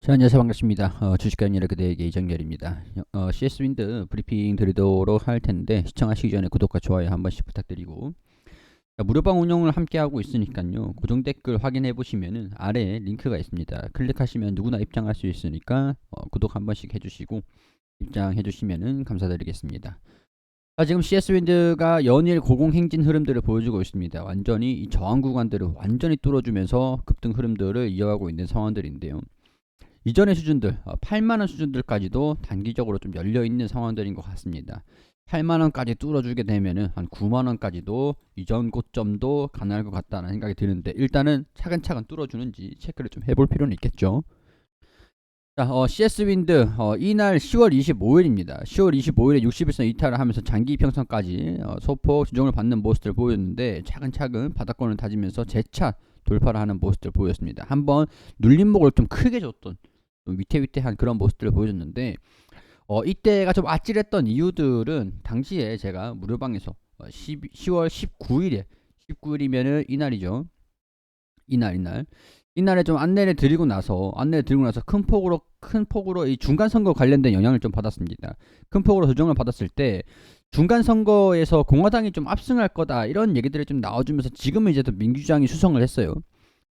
자, 안녕하세요. 반갑습니다. 주식관리의 그대에게 이정열입니다. CS 윈드 브리핑 드리도록 할 텐데 시청하시기 전에 구독과 좋아요 한 번씩 부탁드리고, 자, 무료방 운영을 함께 하고 있으니까요. 고정 댓글 확인해 보시면은 아래에 링크가 있습니다. 클릭하시면 누구나 입장할 수 있으니까 구독 한 번씩 해주시고 입장해 주시면은 감사드리겠습니다. 지금 CS 윈드가 연일 고공행진 흐름들을 보여주고 있습니다. 완전히 이 저항 구간들을 완전히 뚫어주면서 급등 흐름들을 이어가고 있는 상황들인데요. 이전의 수준들, 8만원 수준들까지도 단기적으로 좀 열려있는 상황들인 것 같습니다. 8만원까지 뚫어주게 되면은 한 9만원까지도 이전 고점도 가능할 것 같다는 생각이 드는데, 일단은 차근차근 뚫어주는지 체크를 좀 해볼 필요는 있겠죠. 자, CS 윈드 이날 10월 25일입니다. 10월 25일에 60일선 이탈을 하면서 장기 이평선까지 소폭 조정을 받는 모습들 보였는데, 차근차근 바닥권을 다지면서 재차 돌파를 하는 모습들 보였습니다. 한번 눌림목을 좀 크게 줬던 좀 위태위태한 그런 모습들을 보여줬는데, 이때가 좀 아찔했던 이유들은 당시에 제가 무료방에서 10월 19일이면은 이날이죠. 이날에 좀 안내를 드리고 나서 큰 폭으로 이 중간 선거 관련된 영향을 좀 받았습니다. 큰 폭으로 조정을 받았을 때 중간 선거에서 공화당이 좀 압승할 거다 이런 얘기들이 좀 나와주면서, 지금은 이제 또 민주당이 수성을 했어요.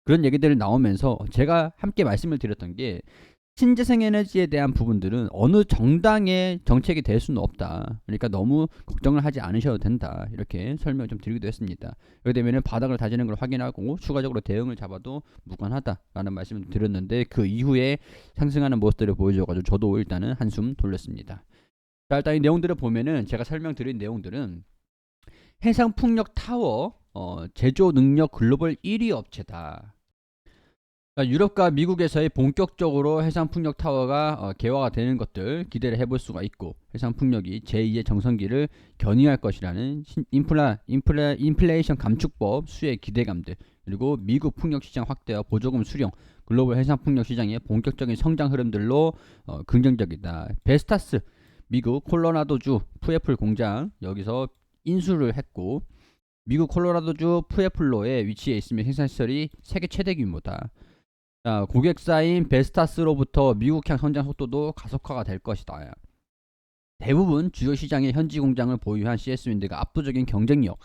그런 얘기들이 나오면서 제가 함께 말씀을 드렸던 게, 신재생에너지에 대한 부분들은 어느 정당의 정책이 될 수는 없다. 그러니까 너무 걱정을 하지 않으셔도 된다. 이렇게 설명을 좀 드리기도 했습니다. 그렇게 되면 바닥을 다지는 걸 확인하고 추가적으로 대응을 잡아도 무관하다라는 말씀을 드렸는데, 그 이후에 상승하는 모습들을 보여줘가지고 저도 일단은 한숨 돌렸습니다. 자, 일단 이 내용들을 보면은 제가 설명드린 내용들은 해상풍력 타워 제조 능력 글로벌 1위 업체다. 유럽과 미국에서의 본격적으로 해상풍력 타워가 개화가 되는 것들 기대를 해볼 수가 있고, 해상풍력이 제2의 정성기를 견인할 것이라는 인플레이션 감축법 수혜 기대감들, 그리고 미국 풍력 시장 확대와 보조금 수령, 글로벌 해상풍력 시장의 본격적인 성장 흐름들로 긍정적이다. 베스타스 미국 콜로라도주 푸에플 공장 여기서 인수를 했고, 미국 콜로라도주 푸에플로에 위치해 있으며 생산시설이 세계 최대 규모다. 자, 고객사인 베스타스로부터 미국향 성장 속도도 가속화가 될 것이다. 대부분 주요 시장의 현지 공장을 보유한 CS윈드가 압도적인 경쟁력.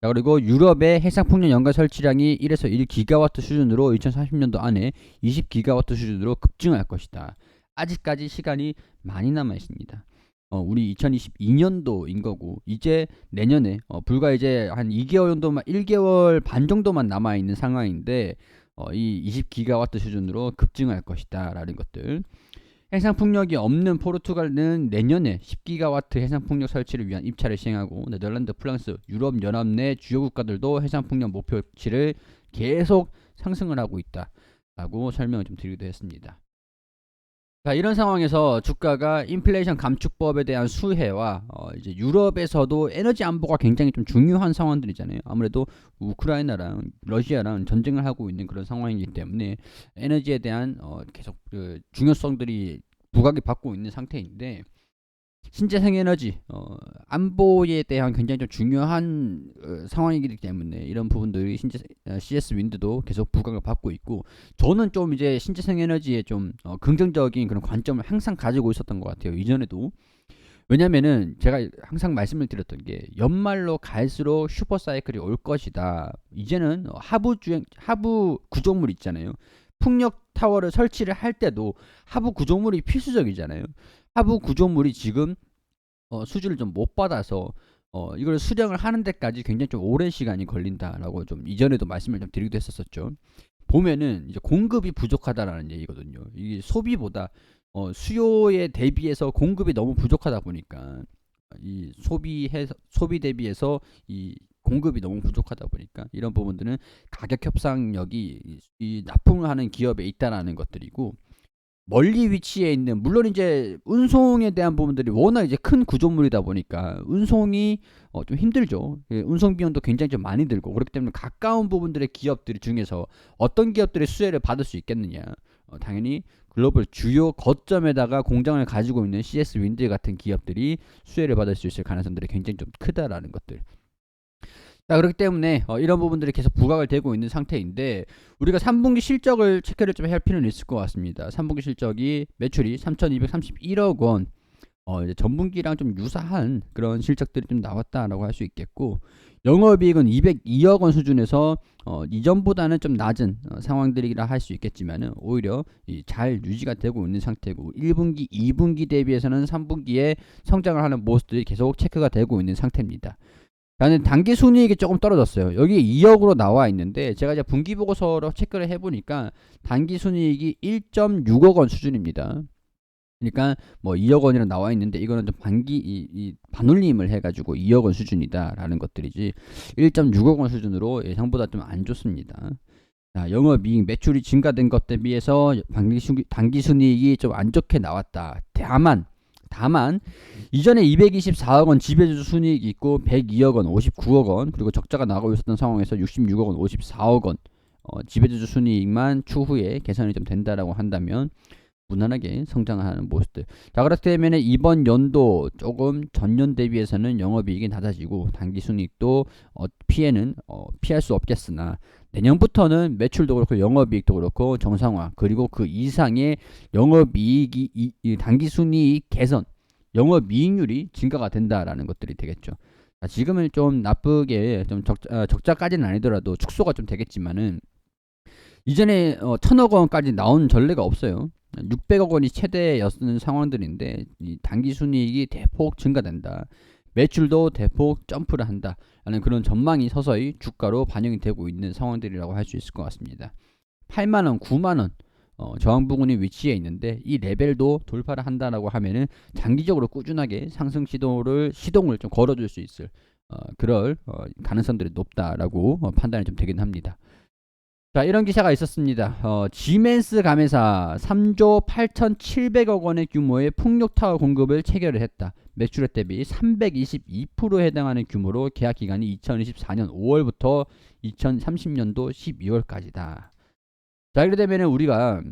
자, 그리고 유럽의 해상풍력 연간 설치량이 1에서 1기가와트 수준으로 2030년도 안에 20기가와트 수준으로 급증할 것이다. 아직까지 시간이 많이 남아 있습니다. 우리 2022년도인 거고, 이제 내년에 불과 이제 한 2개월 정도만, 1개월 반 정도만 남아 있는 상황인데, 이 20기가와트 수준으로 급증할 것이다 라는 것들. 해상풍력이 없는 포르투갈은 내년에 10기가와트 해상풍력 설치를 위한 입찰을 시행하고, 네덜란드, 프랑스, 유럽연합 내 주요 국가들도 해상풍력 목표치를 계속 상승을 하고 있다 라고 설명을 좀 드리기도 했습니다. 자, 이런 상황에서 주가가 인플레이션 감축법에 대한 수혜와 이제 유럽에서도 에너지 안보가 굉장히 좀 중요한 상황들이잖아요. 아무래도 우크라이나랑 러시아랑 전쟁을 하고 있는 그런 상황이기 때문에 에너지에 대한 계속 그 중요성들이 부각이 받고 있는 상태인데, 신재생에너지 안보에 대한 굉장히 좀 중요한 상황이기 때문에 이런 부분들이 CS 윈드도 계속 부각을 받고 있고, 저는 좀 이제 신재생에너지에 좀 긍정적인 그런 관점을 항상 가지고 있었던 것 같아요. 이전에도. 왜냐면은 제가 항상 말씀을 드렸던 게, 연말로 갈수록 슈퍼사이클이 올 것이다. 이제는 하부 구조물 있잖아요. 풍력 타워를 설치를 할 때도 하부 구조물이 필수적이잖아요. 하부 구조물이 지금 수주를 좀 못 받아서 이걸 수령을 하는 데까지 굉장히 좀 오랜 시간이 걸린다라고 좀 이전에도 말씀을 좀 드리기도 했었죠. 보면은 이제 공급이 부족하다라는 얘기거든요. 이게 소비보다 수요에 대비해서 공급이 너무 부족하다 보니까, 이 소비 대비해서 이 공급이 너무 부족하다 보니까 이런 부분들은 가격 협상력이 이 납품을 하는 기업에 있다라는 것들이고, 멀리 위치해 있는, 물론 이제 운송에 대한 부분들이 워낙 이제 큰 구조물이다 보니까 운송이 좀 힘들죠. 운송 비용도 굉장히 좀 많이 들고, 그렇기 때문에 가까운 부분들의 기업들 중에서 어떤 기업들이 수혜를 받을 수 있겠느냐. 당연히 글로벌 주요 거점에다가 공장을 가지고 있는 CS 윈드 같은 기업들이 수혜를 받을 수 있을 가능성들이 굉장히 좀 크다라는 것들. 자, 그렇기 때문에 이런 부분들이 계속 부각을 되고 있는 상태인데, 우리가 3분기 실적을 체크를 좀 할 필요는 있을 것 같습니다. 3분기 실적이 매출이 3,231억 원, 이제 전분기랑 좀 유사한 그런 실적들이 좀 나왔다라고 할 수 있겠고, 영업이익은 202억 원 수준에서 이전보다는 좀 낮은 상황들이라 할 수 있겠지만은 오히려 잘 유지가 되고 있는 상태고, 1분기, 2분기 대비해서는 3분기에 성장을 하는 모습들이 계속 체크가 되고 있는 상태입니다. 나는 단기 순이익이 조금 떨어졌어요. 여기 2억으로 나와 있는데, 제가 이제 분기 보고서로 체크를 해보니까 단기 순이익이 1.6억 원 수준입니다. 그러니까 뭐 2억 원이라 나와 있는데, 이거는 좀 이 반올림을 해가지고 2억 원 수준이다라는 것들이지, 1.6억 원 수준으로 예상보다 좀 안 좋습니다. 자, 영업이익 매출이 증가된 것 대비해서 단기 순이익이 좀 안 좋게 나왔다. 다만 이전에 224억 원 지배주주 순이익이 있고, 102억 원, 59억 원, 그리고 적자가 나고 있었던 상황에서 66억 원, 54억 원 지배주주 순이익만 추후에 개선이 좀 된다라고 한다면 무난하게 성장하는 모습들. 자, 그렇기 때문에 이번 연도 조금 전년 대비해서는 영업이익이 낮아지고, 단기순이익도 피해는 피할 수 없겠으나, 내년부터는 매출도 그렇고 영업이익도 그렇고 정상화, 그리고 그 이상의 영업이익이 이 단기순이익 개선, 영업이익률이 증가가 된다라는 것들이 되겠죠. 자, 지금은 좀 나쁘게 좀 적자까지는 아니더라도 축소가 좀 되겠지만은, 이전에 1,000억 원까지 나온 전례가 없어요. 600억 원이 최대였는 상황들인데, 이 단기 순이익이 대폭 증가된다, 매출도 대폭 점프를 한다 라는 그런 전망이 서서히 주가로 반영이 되고 있는 상황들이라고 할 수 있을 것 같습니다. 8만원, 9만원 저항 부근의 위치에 있는데, 이 레벨도 돌파를 한다라고 하면은 장기적으로 꾸준하게 상승 시동을 좀 걸어줄 수 있을 그럴 가능성들이 높다라고 판단이 좀 되긴 합니다. 자, 이런 기사가 있었습니다. 지멘스 감회사 3조 8,700억 원의 규모의 풍력타워 공급을 체결을 했다. 매출액 대비 322%에 해당하는 규모로 계약 기간이 2024년 5월부터 2030년도 12월까지다. 자, 이렇게 되면 우리가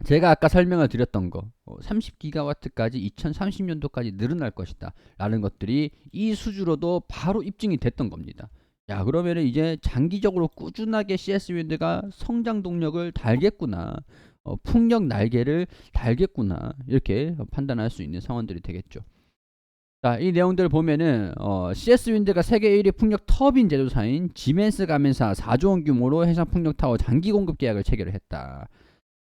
제가 아까 설명을 드렸던 거 30기가와트까지 2030년도까지 늘어날 것이다 라는 것들이 이 수주로도 바로 입증이 됐던 겁니다. 야, 그러면은 이제 장기적으로 꾸준하게 CS윈드가 성장 동력을 달겠구나, 풍력 날개를 달겠구나, 이렇게 판단할 수 있는 상황들이 되겠죠. 자, 이 내용들을 보면은 CS윈드가 세계 1위 풍력 터빈 제조사인 지멘스 가멘사 4조 원 규모로 해상 풍력 타워 장기 공급 계약을 체결을 했다.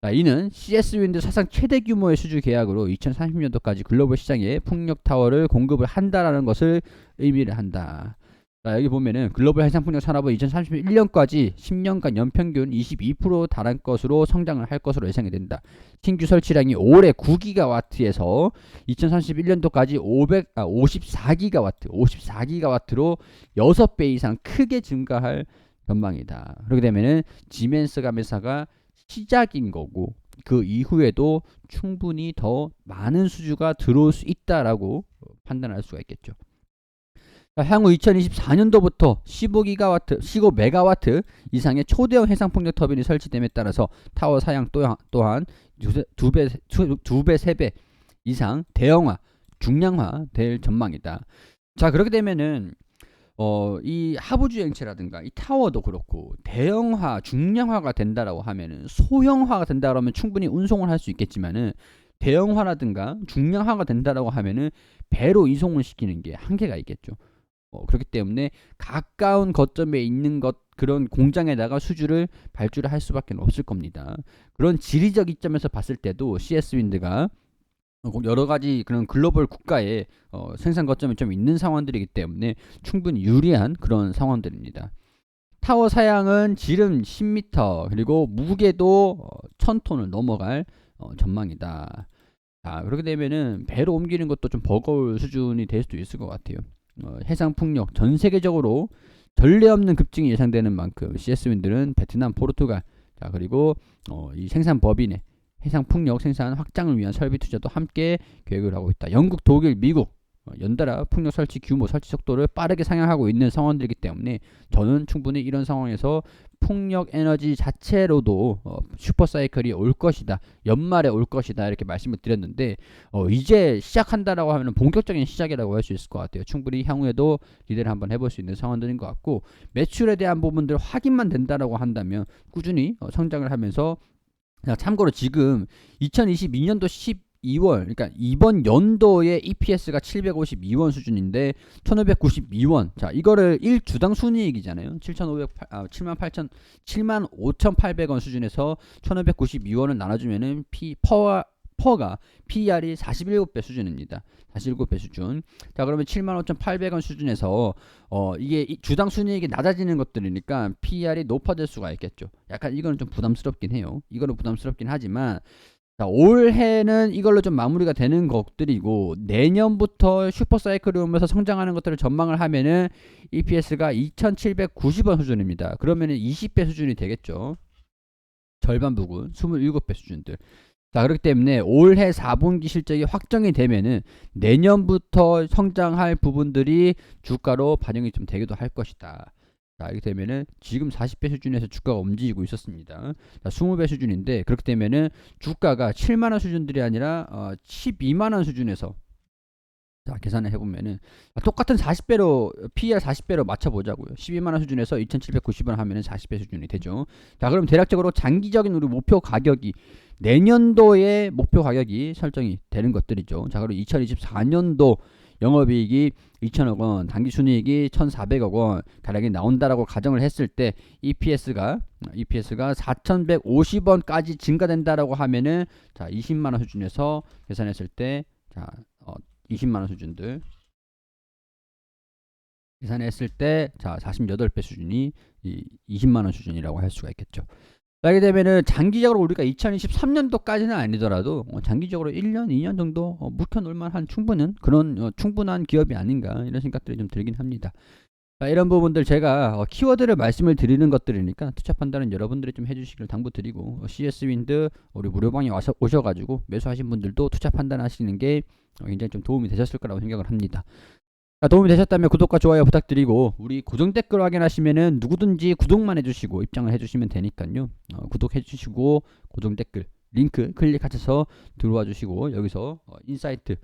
자, 이는 CS윈드 사상 최대 규모의 수주 계약으로 2030년도까지 글로벌 시장에 풍력 타워를 공급을 한다라는 것을 의미를 한다. 자, 여기 보면은 글로벌 해상풍력 산업은 2031년까지 10년간 연평균 22% 달할 것으로 성장을 할 것으로 예상이 된다. 신규 설치량이 올해 9기가와트에서 2031년도까지 54기가와트로 6배 이상 크게 증가할 전망이다. 그렇게 되면은 지멘스 감회사가 시작인 거고, 그 이후에도 충분히 더 많은 수주가 들어올 수 있다라고 판단할 수가 있겠죠. 향후 2024년도부터 15메가와트 이상의 초대형 해상풍력 터빈이 설치됨에 따라서 타워 사양 또한 2배, 3배 이상 대형화, 중량화 될 전망이다. 자, 그렇게 되면은 이 하부주행체라든가 이 타워도 그렇고 대형화, 중량화가 된다라고 하면은, 소형화가 된다라고 하면 충분히 운송을 할 수 있겠지만은, 대형화라든가 중량화가 된다라고 하면은 배로 이송을 시키는 게 한계가 있겠죠. 그렇기 때문에 가까운 거점에 있는 그런 공장에다가 수주를 발주를 할 수밖에 없을 겁니다. 그런 지리적 이점에서 봤을 때도 CS윈드가 여러 가지 그런 글로벌 국가의 생산 거점이 좀 있는 상황들이기 때문에 충분히 유리한 그런 상황들입니다. 타워 사양은 지름 10m, 그리고 무게도 1000톤을 넘어갈 전망이다. 자, 그렇게 되면은 배로 옮기는 것도 좀 버거울 수준이 될 수도 있을 것 같아요. 해상풍력 전 세계적으로 전례 없는 급증이 예상되는 만큼 CS윈드는 베트남, 포르투갈, 자, 그리고 이 생산 법인의 해상풍력 생산 확장을 위한 설비 투자도 함께 계획을 하고 있다. 영국, 독일, 미국 연달아 풍력 설치 규모, 설치 속도를 빠르게 상향하고 있는 상황들이기 때문에 저는 충분히 이런 상황에서 풍력 에너지 자체로도 슈퍼사이클이 올 것이다. 연말에 올 것이다. 이렇게 말씀을 드렸는데 이제 시작한다라고 하면 본격적인 시작이라고 할 수 있을 것 같아요. 충분히 향후에도 기대를 한번 해볼 수 있는 상황들인 것 같고 매출에 대한 부분들 확인만 된다라고 한다면 꾸준히 성장을 하면서 참고로 지금 2022년도 12월 그러니까 이번 연도의 EPS가 752원 수준인데 1592원 자 이거를 1주당 순이익이잖아요. 75,800원 수준에서 1592원을 나눠주면은 퍼가 PER이 47배 수준입니다. 47배 수준. 자 그러면 75,800원 수준에서 이게 주당 순이익이 낮아지는 것들이니까 PER이 높아질 수가 있겠죠. 약간 이거는 좀 부담스럽긴 해요. 이거는 부담스럽긴 하지만 자, 올해는 이걸로 좀 마무리가 되는 것들이고 내년부터 슈퍼사이클이 오면서 성장하는 것들을 전망을 하면은 EPS가 2,790원 수준입니다. 그러면은 20배 수준이 되겠죠. 절반 부분 27배 수준들. 자 그렇기 때문에 올해 4분기 실적이 확정이 되면은 내년부터 성장할 부분들이 주가로 반영이 좀 되기도 할 것이다. 자 이렇게 되면은 지금 40배 수준에서 주가가 움직이고 있었습니다. 자 20배 수준인데 그렇게 되면은 주가가 7만원 수준들이 아니라 12만원 수준에서 자 계산을 해보면은 똑같은 40배로 PER 40배로 맞춰보자고요. 12만원 수준에서 2,790원 하면은 40배 수준이 되죠. 자 그럼 대략적으로 장기적인 우리 목표 가격이 내년도의 목표 가격이 설정이 되는 것들이죠. 자 그럼 2024년도 영업이익이 2천억원, 당기순이익이 1,400억원 가량이 나온다라고 가정을 했을 때 EPS가 4,150원까지 증가된다라고 하면은 자 20만원 수준에서 계산했을 때 자 20만원 수준들 계산했을 때 자 48배 수준이 20만원 수준이라고 할 수가 있겠죠. 그렇게 되면은 장기적으로 우리가 2023년도까지는 아니더라도 장기적으로 1년, 2년 정도 묵혀놓을 만한 충분한 기업이 아닌가 이런 생각들이 좀 들긴 합니다. 이런 부분들 제가 키워드를 말씀을 드리는 것들이니까 투자 판단은 여러분들이 좀 해주시길 당부드리고 CS윈드 우리 무료방에 오셔가지고 매수하신 분들도 투자 판단하시는 게 굉장히 좀 도움이 되셨을 거라고 생각을 합니다. 도움이 되셨다면 구독과 좋아요 부탁드리고 우리 고정 댓글 확인하시면은 누구든지 구독만 해주시고 입장을 해주시면 되니까요. 구독해주시고 고정 댓글 링크 클릭하셔서 들어와 주시고 여기서 인사이트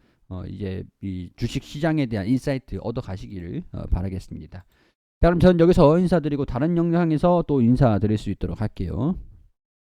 이제 이 주식 시장에 대한 인사이트 얻어 가시기를 바라겠습니다. 자 그럼 저는 여기서 인사드리고 다른 영상에서 또 인사드릴 수 있도록 할게요.